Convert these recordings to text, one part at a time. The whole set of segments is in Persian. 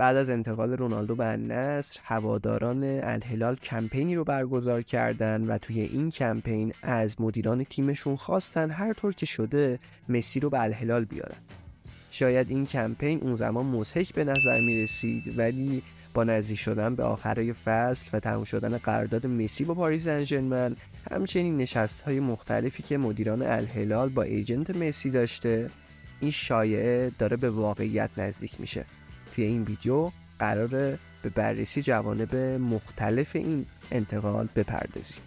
بعد از انتقال رونالدو به النصر، هواداران الهلال کمپینی رو برگزار کردن و توی این کمپین از مدیران تیمشون خواستن هر طور که شده مسی رو به الهلال بیارن. شاید این کمپین اون زمان مضحک به نظر می رسید، ولی با نزدیک شدن به آخرای فصل و تموم شدن قرارداد مسی با پاریس سن ژرمن، همچنین نشست‌های مختلفی که مدیران الهلال با ایجنت مسی داشته، این شایعه داره به واقعیت نزدیک میشه. توی این ویدیو قراره به بررسی جوانب مختلف این انتقال بپردازیم.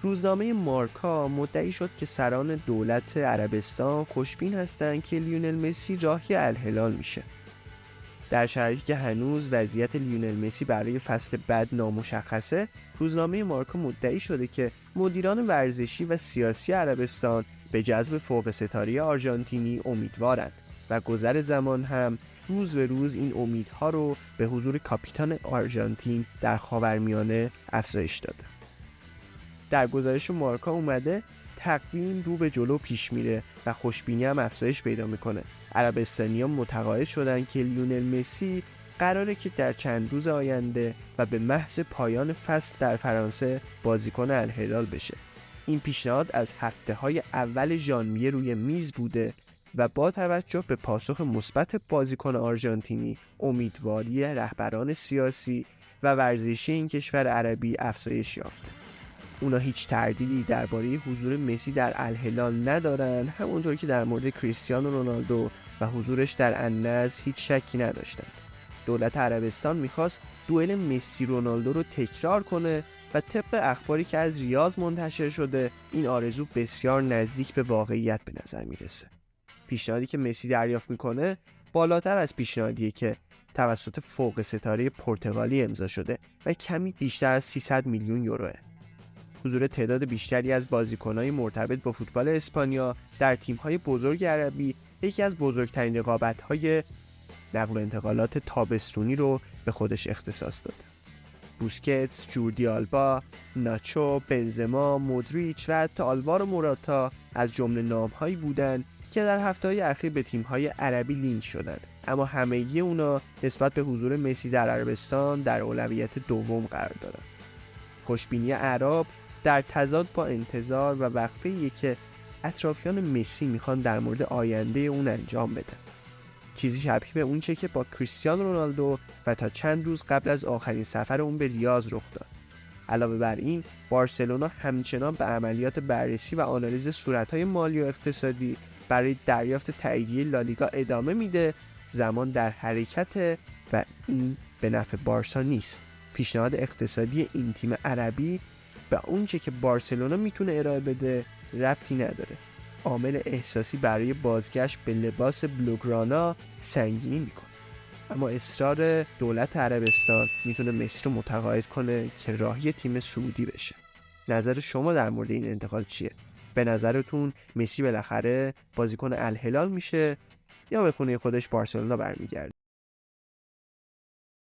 روزنامه مارکا مدعی شد که سران دولت عربستان خوشبین هستند که لیونل مسی راهی الهلال میشه. در شرایطی که هنوز وضعیت لیونل مسی برای فصل بعد نامشخصه، روزنامه مارکا مدعی شده که مدیران ورزشی و سیاسی عربستان به جذب فوق ستاره آرژانتینی امیدوارند و گذر زمان هم روز به روز این امیدها رو به حضور کاپیتان آرژانتین در خاورمیانه افزایش داده. در گزارش مارکا اومده تقویم رو به جلو پیش میره و خوشبینی هم افزایش پیدا میکنه. عربستانیان متقاعد شدن که لیونل مسی قراره که در چند روز آینده و به محض پایان فصل در فرانسه بازیکن الهلال بشه. این پیشنهاد از هفته‌های اول ژانویه روی میز بوده و با توجه به پاسخ مثبت بازیکن آرژانتینی، امیدواری رهبران سیاسی و ورزشی این کشور عربی افزایش یافته. اونا هیچ تردیدی درباره حضور مسی در الهلال ندارن، همونطور که در مورد کریستیانو رونالدو و حضورش در النصر هیچ شکی نداشتن. دولت عربستان میخواست دوئل مسی رونالدو رو تکرار کنه و طبق اخباری که از ریاض منتشر شده این آرزو بسیار نزدیک به واقعیت به نظر میرسه. پیشنهادی که مسی دریافت میکنه بالاتر از پیشنهادیه که توسط فوق ستاره پرتغالی امضا شده و کمی بیشتر از 300 میلیون یوروه. حضور تعداد بیشتری از بازیکن‌های مرتبط با فوتبال اسپانیا در تیم‌های بزرگ عربی یکی از بزرگترین رقابت‌های نقل و انتقالات تابستونی رو به خودش اختصاص داده. بوسکتس، جوردی آلبا، ناچو، بنزما، مودریچ و حتی آلوارو موراتا از جمله نام‌هایی بودند که در هفته‌های اخیر به تیم‌های عربی لینک شدند، اما همگی اونا نسبت به حضور مسی در عربستان در اولویت دوم قرار دارند. خوشبینی اعراب در تضاد با انتظار و وقفه‌ای که اطرافیان مسی میخوان در مورد آینده اون انجام بدن. چیزی شبیه به اون چه که با کریستیانو رونالدو و تا چند روز قبل از آخرین سفر اون به ریاض رخ داد. علاوه بر این، بارسلونا همچنان به عملیات بررسی و آنالیز صورت‌های مالی و اقتصادی برای دریافت تاییدیه لالیگا ادامه میده. زمان در حرکت و این به نفع بارسا نیست. پیشنهاد اقتصادی این تیم عربی به اونچه که بارسلونا میتونه ارائه بده ربطی نداره. عامل احساسی برای بازگشت به لباس بلوگرانا سنگینی میکنه، اما اصرار دولت عربستان میتونه مسی رو متقاعد کنه که راهی تیم سعودی بشه. نظر شما در مورد این انتقال چیه؟ به نظرتون مسی بالاخره بازیکن الهلال میشه یا به خونه خودش بارسلونا برمیگرده؟